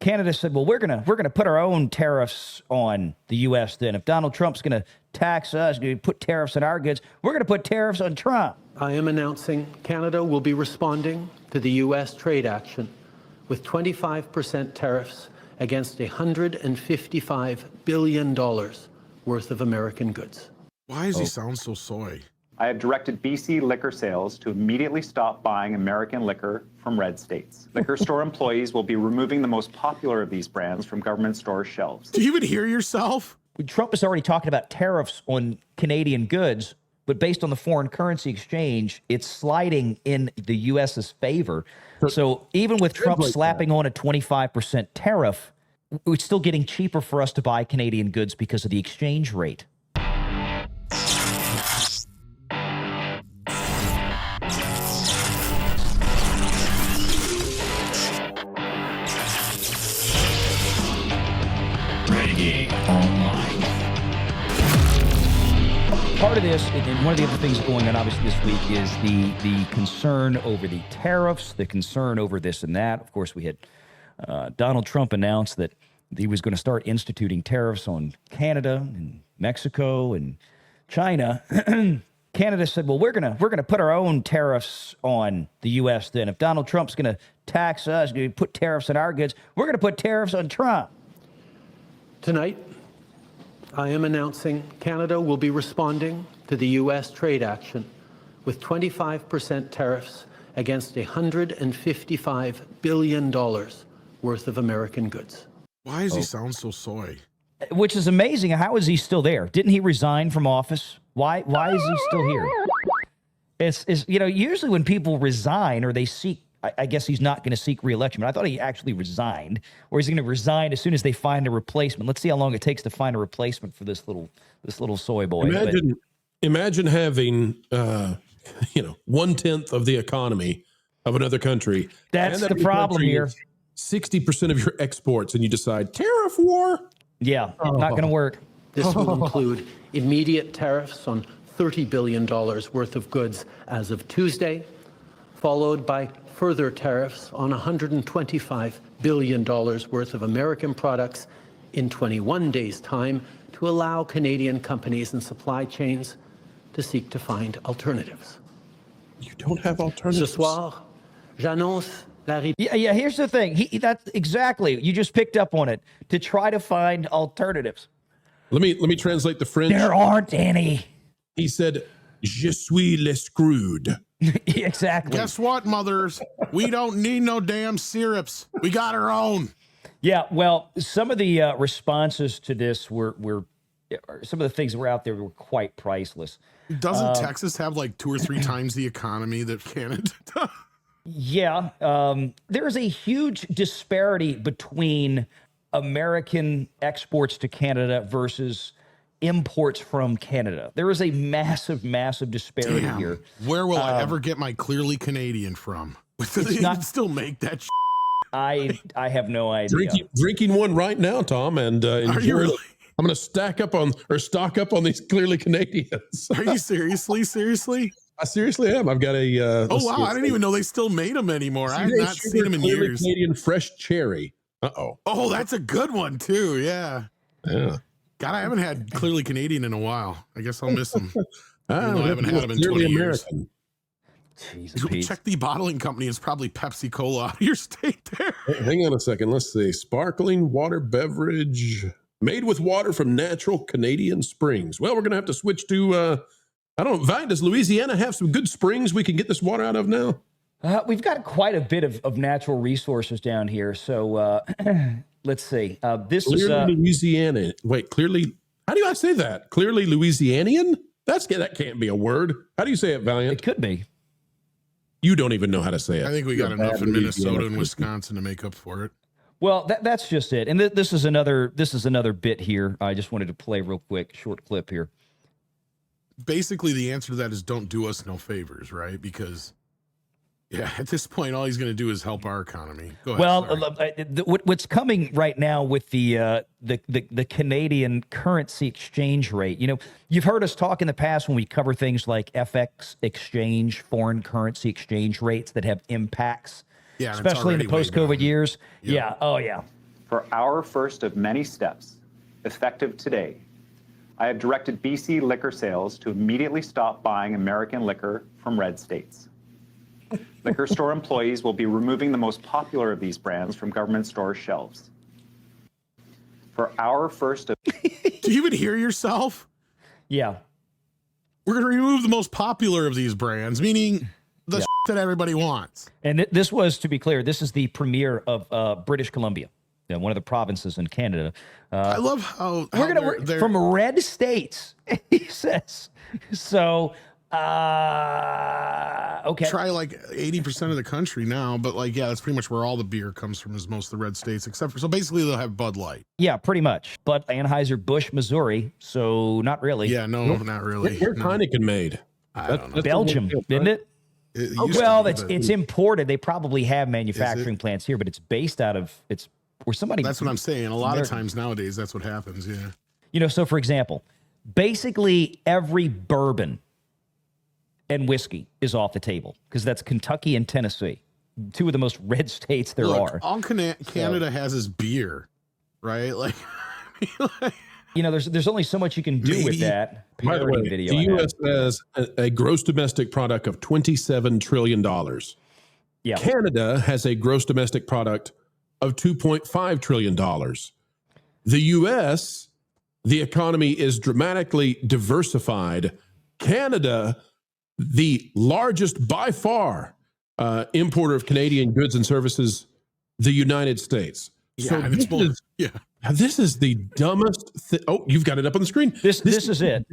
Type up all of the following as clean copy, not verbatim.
Canada said, well, we're gonna put our own tariffs on the U.S. then. If Donald Trump's going to tax us, going to put tariffs on our goods, we're going to put tariffs on Trump. I am announcing Canada will be responding to the U.S. trade action with 25% tariffs against $155 billion worth of American goods. Why does he sound so soy? I have directed BC liquor sales to immediately stop buying American liquor from red states. Liquor store employees will be removing the most popular of these brands from government store shelves. Do you even hear yourself? Trump is already talking about tariffs on Canadian goods, but based on the foreign currency exchange, it's sliding in the U.S.'s favor. So even with Trump slapping on a 25% tariff, it's still getting cheaper for us to buy Canadian goods because of the exchange rate. Renegade Online. Part of this, and one of the other things going on obviously this week, is the concern over the tariffs, the concern over this and that. Of course, we had Donald Trump announced that he was going to start instituting tariffs on Canada and Mexico and China. Canada said, well, we're gonna put our own tariffs on the U.S. then. If Donald Trump's going to tax us, going to put tariffs on our goods, we're going to put tariffs on Trump. Tonight, I am announcing Canada will be responding to the U.S. trade action with 25% tariffs against $155 billion worth of American goods. Why does he sound so soy? Which is amazing. How is he still there? Didn't he resign from office? Why is he still here? It's usually when people resign or they seek, I guess he's not going to seek re-election, but I thought he actually resigned, or he's going to resign as soon as they find a replacement. Let's see how long it takes to find a replacement for this little soy boy. Imagine having 1/10 of the economy of another country. That's the problem here. 60% of your exports, and you decide tariff war. Yeah, not going to work. This will include immediate tariffs on $30 billion worth of goods as of Tuesday, followed by further tariffs on $125 billion worth of American products in 21 days' time to allow Canadian companies and supply chains to seek to find alternatives. You don't have alternatives. Ce soir, j'annonce la Yeah, here's the thing. That's exactly, you just picked up on it, to try to find alternatives. Let me translate the French. There aren't any. He said, "Je suis le screwed." Exactly. Guess what, mothers? We don't need no damn syrups. We got our own. Yeah, well, some of the responses to this were some of the things that were out there were quite priceless. Doesn't Texas have like 2 or 3 times the economy that Canada does? Yeah, there is a huge disparity between American exports to Canada versus imports from Canada. There is a massive, massive disparity here. Where will I ever get my clearly Canadian from? Do they even still make that? I have no idea. Drinking one right now, Tom, and Are you really? I'm going to stock up on these clearly Canadians. Are you seriously? I seriously am. I've got a. Oh wow! I didn't even know they still made them anymore. I have not seen them in clearly years. Canadian fresh cherry. Oh, that's a good one too. Yeah. Yeah. God, I haven't had clearly Canadian in a while. I guess I'll miss them. I haven't had them in Clearly 20 American. years. Check the bottling company. It's probably Pepsi Cola out of your state there. Hang on a second. Let's see. Sparkling water beverage made with water from natural Canadian springs. Well, we're going to have to switch to, I don't know, Valiant, does Louisiana have some good springs we can get this water out of now? We've got quite a bit of natural resources down here. So let's see. This clearly is Louisiana. Wait, clearly, how do I say that? Clearly Louisianian? That can't be a word. How do you say it, Valiant? It could be. You don't even know how to say it. I think we got enough in Minnesota and Wisconsin to make up for it. Well, that's just it. And this is another bit here. I just wanted to play real quick, short clip here. Basically, the answer to that is don't do us no favors, right? Because at this point, all he's going to do is help our economy. Go ahead. Well, what's coming right now with the Canadian currency exchange rate, you've heard us talk in the past when we cover things like FX exchange, foreign currency exchange rates that have impacts, especially in the post-COVID years. Yeah. Oh, yeah. For our first of many steps, effective today, I have directed BC liquor sales to immediately stop buying American liquor from red states. Liquor store employees will be removing the most popular of these brands from government store shelves. For our first of... Do you even hear yourself? Yeah. We're going to remove the most popular of these brands, meaning the that everybody wants. And this was, to be clear, this is the premier of British Columbia, one of the provinces in Canada. I love how We're going to from red states, he says. So, okay. Try like 80% of the country now, but like, yeah, that's pretty much where all the beer comes from, is most of the red states, except for, so basically they'll have Bud Light. Yeah, pretty much. But Anheuser-Busch, Missouri, so not really. Yeah, no, not really. Where's Heineken made? I don't know. Belgium, isn't it? Well, it's imported. They probably have manufacturing plants here, but it's based out of, it's where somebody... That's what I'm saying. A lot of times nowadays, that's what happens, yeah. So for example, basically every bourbon and whiskey is off the table because that's Kentucky and Tennessee, two of the most red states there are. All Canada has is beer, right? Like, there's only so much you can do with that. By the way, video the U.S. has a gross domestic product of $27 trillion. Yeah. Canada has a gross domestic product of $2.5 trillion. The U.S., the economy is dramatically diversified. Canada, the largest by far importer of Canadian goods and services, the United States. Yeah, This is the dumbest thing. Oh, you've got it up on the screen. This is it.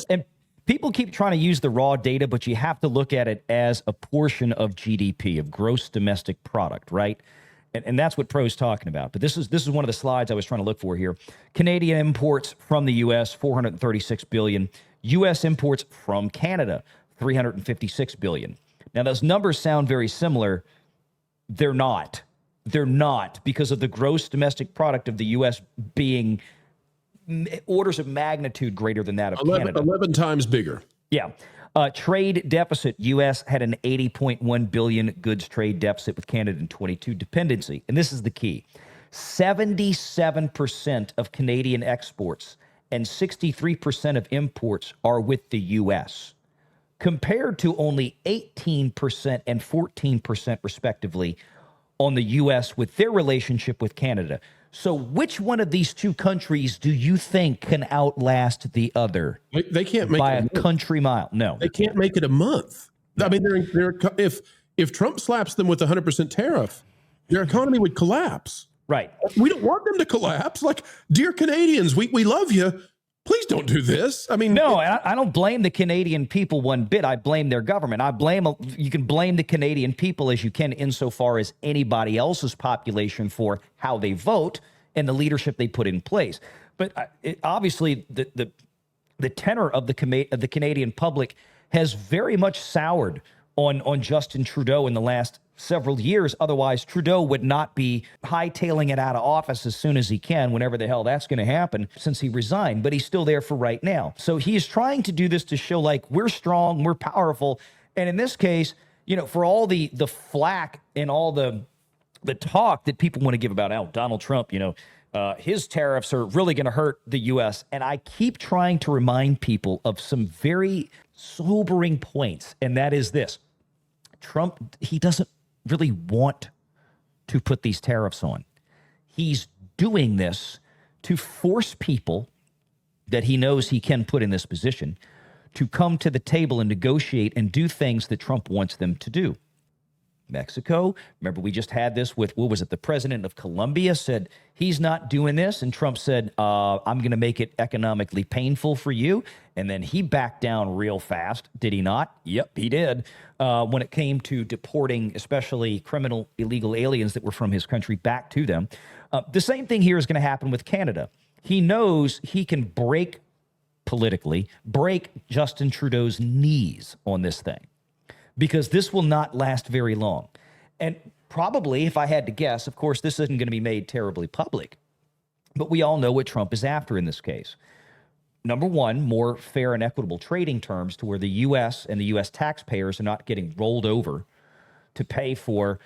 And people keep trying to use the raw data, but you have to look at it as a portion of GDP, of gross domestic product, right? And that's what Pro's talking about. But this is one of the slides I was trying to look for here. Canadian imports from the U.S., 436 billion. U.S. imports from Canada, 356 billion. Now, those numbers sound very similar. They're not. They're not, because of the gross domestic product of the U.S. being orders of magnitude greater than that of Canada. 11 times bigger. Yeah. Trade deficit. U.S. had an 80.1 billion goods trade deficit with Canada in 22. Dependency. And this is the key. 77% of Canadian exports and 63% of imports are with the U.S., compared to only 18% and 14% respectively on the U.S. with their relationship with Canada. So which one of these two countries do you think can outlast the other? They can't make by it a country mile. No, they can't make it a month. I mean, if Trump slaps them with a 100% tariff, their economy would collapse. Right. We don't want them to collapse. Like, dear Canadians, we love you. Please don't do this. I mean, no, I don't blame the Canadian people one bit. I blame their government. You can blame the Canadian people as you can insofar as anybody else's population for how they vote and the leadership they put in place. But obviously, the tenor of the Canadian public has very much soured on Justin Trudeau in the last several years. Otherwise, Trudeau would not be hightailing it out of office as soon as he can, whenever the hell that's going to happen, since he resigned. But he's still there for right now. So he's trying to do this to show, like, we're strong, we're powerful. And in this case, for all the flack and all the talk that people want to give about Donald Trump, his tariffs are really going to hurt the U.S. And I keep trying to remind people of some very sobering points, and that is this. Trump, he doesn't really want to put these tariffs on. He's doing this to force people that he knows he can put in this position to come to the table and negotiate and do things that Trump wants them to do. Mexico, remember, we just had this with, what was it? The president of Colombia said he's not doing this, and Trump said, I'm going to make it economically painful for you. And then he backed down real fast. Did he not? Yep, he did. When it came to deporting, especially criminal illegal aliens that were from his country, back to them. The same thing here is going to happen with Canada. He knows he can break Justin Trudeau's knees on this thing, because this will not last very long. And probably, if I had to guess, of course, this isn't going to be made terribly public, but we all know what Trump is after in this case. Number one, more fair and equitable trading terms to where the U.S. and the U.S. taxpayers are not getting rolled over to pay for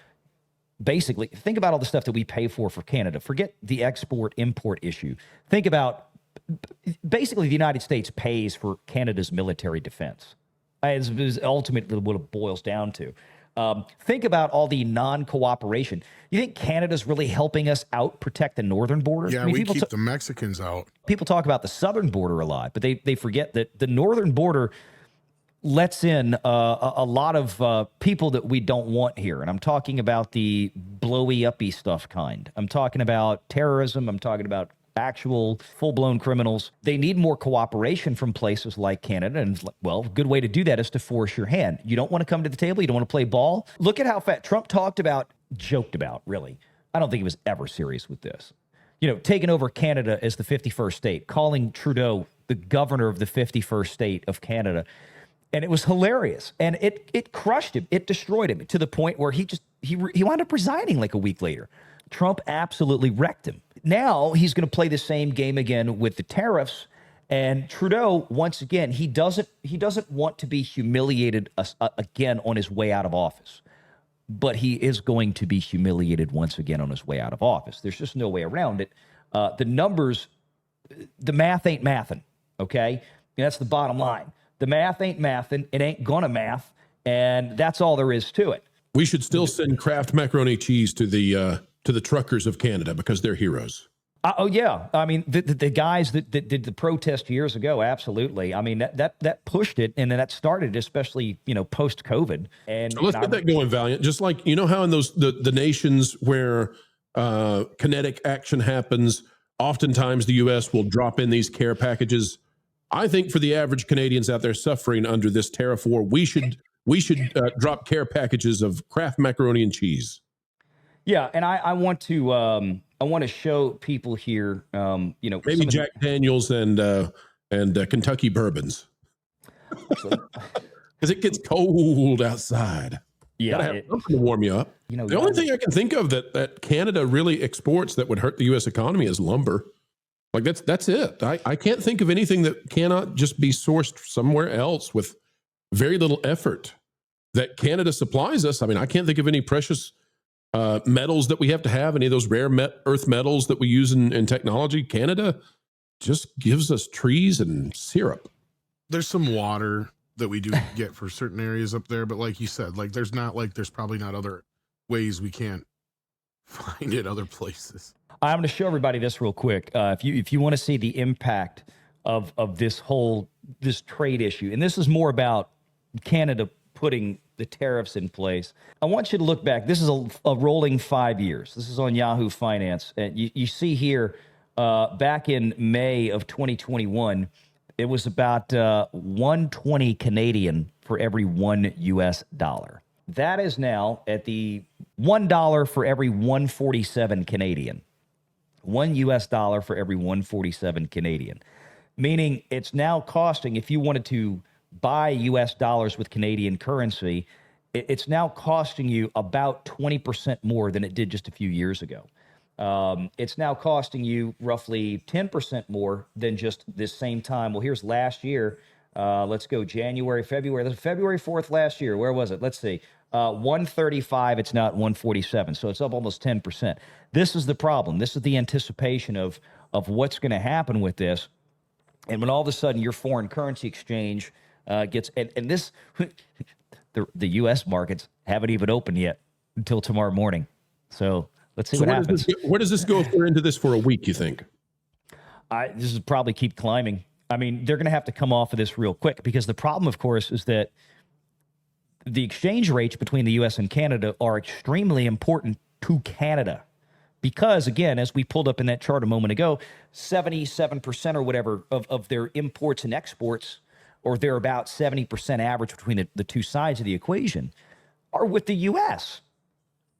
basically, think about all the stuff that we pay for Canada. Forget the export-import issue. Think about, basically, the United States pays for Canada's military defense. Is ultimately what it boils down to. Think about all the non-cooperation. You think Canada's really helping us out protect the northern border? Yeah, we keep the Mexicans out. People talk about the southern border a lot, but they forget that the northern border lets in a lot of people that we don't want here. And I'm talking about the blowy-uppy stuff kind. I'm talking about terrorism. I'm talking about actual full-blown criminals. They need more cooperation from places like Canada. And, well, a good way to do that is to force your hand. You don't want to come to the table. You don't want to play ball. Look at how fat Trump joked about, really. I don't think he was ever serious with this. Taking over Canada as the 51st state, calling Trudeau the governor of the 51st state of Canada. And it was hilarious. And it crushed him. It destroyed him to the point where he wound up resigning like a week later. Trump absolutely wrecked him. Now he's going to play the same game again with the tariffs. And Trudeau, once again, he doesn't want to be humiliated again on his way out of office. But he is going to be humiliated once again on his way out of office. There's just no way around it. The numbers, the math ain't mathin', okay? That's the bottom line. The math ain't mathin'. It ain't gonna math. And that's all there is to it. We should still send Kraft macaroni cheese to the truckers of Canada because they're heroes. Oh yeah, I mean the guys that did the protest years ago, absolutely. I mean that pushed it, and then that started, especially post COVID. And so let's get that going, Valiant. Just like how in those the nations where kinetic action happens, oftentimes the U.S. will drop in these care packages. I think for the average Canadians out there suffering under this tariff war, we should drop care packages of Kraft macaroni and cheese. Yeah, and I want to show people here, maybe Jack Daniels and Kentucky bourbons, because it gets cold outside. Yeah, gotta have something to warm you up. The only thing I can think of that Canada really exports that would hurt the U.S. economy is lumber. Like that's it. I can't think of anything that cannot just be sourced somewhere else with very little effort that Canada supplies us. I mean, I can't think of any precious metals that we have to have, any of those rare earth metals that we use in technology. Canada just gives us trees and syrup. There's some water that we do get for certain areas up there, but like you said, there's probably not other ways we can't find it other places. I'm going to show everybody this real quick. If you want to see the impact of this trade issue, and this is more about Canada putting the tariffs in place. I want you to look back. This is a rolling 5 years. This is on Yahoo Finance. And you see here, back in May of 2021, it was about 120 Canadian for every $1 US. That is now at the $1 for every 147 Canadian. $1 US for every 147 Canadian. Meaning it's now costing, if you wanted to buy US dollars with Canadian currency, it's now costing you about 20% more than it did just a few years ago. It's now costing you roughly 10% more than just this same time. Well, here's last year. Let's go January, February. This is February 4th last year. Where was it? Let's see. 135. It's now at 147. So it's up almost 10%. This is the problem. This is the anticipation of what's going to happen with this. And when all of a sudden your foreign currency exchange gets, and this, the U.S. markets haven't even opened yet until tomorrow morning. So let's see what happens. Where does this go if we're into this for a week, you think? This is probably keep climbing. I mean, they're going to have to come off of this real quick because the problem, of course, is that the exchange rates between the U.S. and Canada are extremely important to Canada. Because, again, as we pulled up in that chart a moment ago, 77% or whatever of their imports and exports, or they're about 70% average between the two sides of the equation, are with the U.S.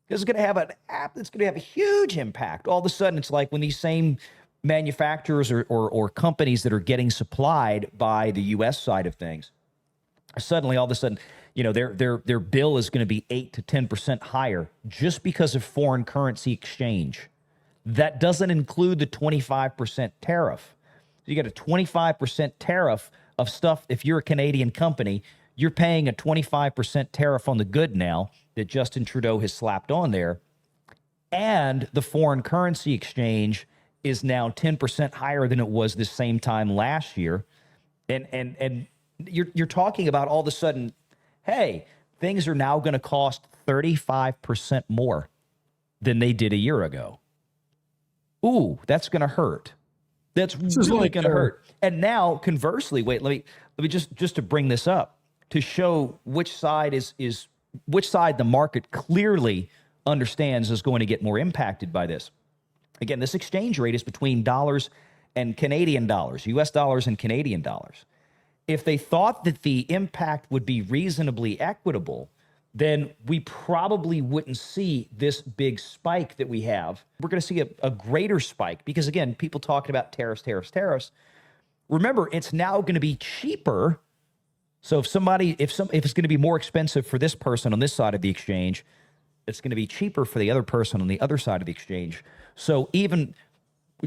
This is going to have a huge impact. All of a sudden, it's like when these same manufacturers or companies that are getting supplied by the U.S. side of things, suddenly all of a sudden, their bill is going to be 8 to 10% higher just because of foreign currency exchange. That doesn't include the 25% tariff. So you got a 25% tariff of stuff. If you're a Canadian company, you're paying a 25% tariff on the good now that Justin Trudeau has slapped on there. And the foreign currency exchange is now 10% higher than it was this same time last year. And you're talking about all of a sudden, hey, things are now going to cost 35% more than they did a year ago. Ooh, that's going to hurt. That's really going to hurt. And now, conversely, wait, let me just to bring this up to show which side is which side the market clearly understands is going to get more impacted by this. Again, this exchange rate is between dollars and Canadian dollars, U.S. dollars and Canadian dollars. If they thought that the impact would be reasonably equitable, then we probably wouldn't see this big spike that we have. We're going to see a greater spike because, again, people talking about tariffs. Remember, it's now going to be cheaper. So if it's going to be more expensive for this person on this side of the exchange, it's going to be cheaper for the other person on the other side of the exchange. So even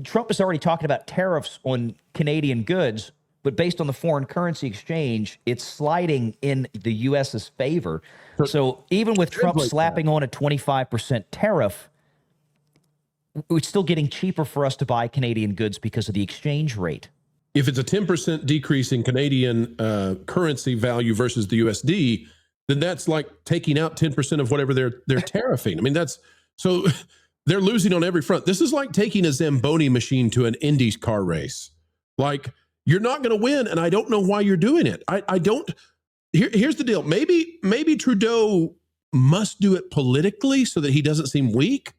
Trump is already talking about tariffs on Canadian goods, but based on the foreign currency exchange, it's sliding in the U.S.'s favor. So even with Trump slapping on a 25% tariff, it's still getting cheaper for us to buy Canadian goods because of the exchange rate. If it's a 10% decrease in Canadian currency value versus the USD, then that's like taking out 10% of whatever they're tariffing. I mean, so they're losing on every front. This is like taking a Zamboni machine to an Indy's car race. Like, you're not going to win, and I don't know why you're doing it. I don't. Here's the deal. Maybe Trudeau must do it politically so that he doesn't seem weak,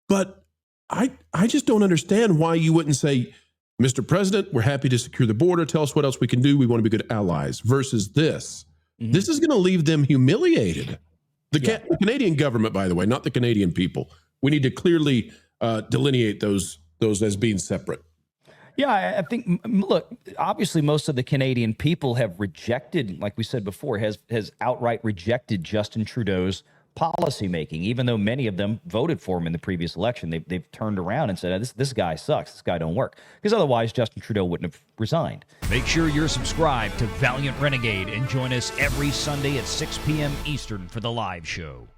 but I just don't understand why you wouldn't say, Mr. President, we're happy to secure the border. Tell us what else we can do. We want to be good allies. Versus this. Mm-hmm. This is going to leave them humiliated. The Canadian government, by the way, not the Canadian people. We need to clearly delineate those as being separate. Yeah, I think, look, obviously most of the Canadian people have rejected, like we said before, has outright rejected Justin Trudeau's policymaking, even though many of them voted for him in the previous election. They've turned around and said, this guy sucks. This guy don't work. Because otherwise, Justin Trudeau wouldn't have resigned. Make sure you're subscribed to Valiant Renegade and join us every Sunday at 6 p.m. Eastern for the live show.